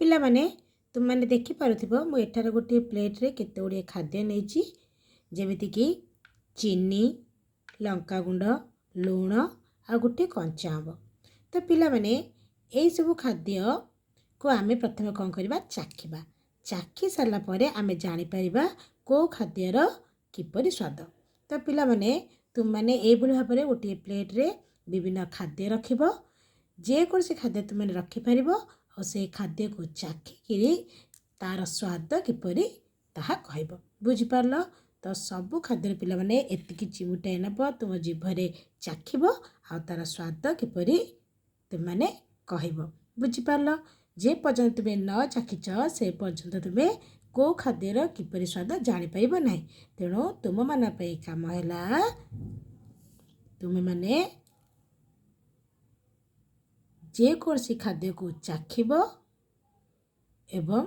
पिला माने तुम मैंने देखि पारुथिबो मु एठार गोटे प्लेट रे केते गुड़िए खाद्य नेछि जेमिति कि चीनी लंका गुंड लूण आ गोटे कंचा आंब। तो पिला माने एई सब खाद्य को आमे प्रथम कौन करबा चाखिबा। चाखी सारा पर आमे जानी परिबा को खाद्यर किपरि स्वाद। तो पिला माने तुम माने ए भली भाबरे गोटे प्लेट रे विभिन्न खाद्य रखिबो। जे कोनसे खाद्य तुम माने रखि परिबो और से खाद्य को चाखिकी तार स्वाद किपरि ताहा कहब। बुझी पारलो। तो सबु खाद्य पिला माने एतिकी चिमुटाए नब तुम जीभरे चाखिब आ तार स्वाद किपरि तुम माने कहब। बुझी पारलो। जे पर्यंत तुमे न चाखिच से पर्यंत तुमे को खाद्यर किपरि स्वाद जानि पाइबो नाही। तेणु तुम माना पे काम हैला तुमे माने जे कोनसी खाद्य को चाखिब एवं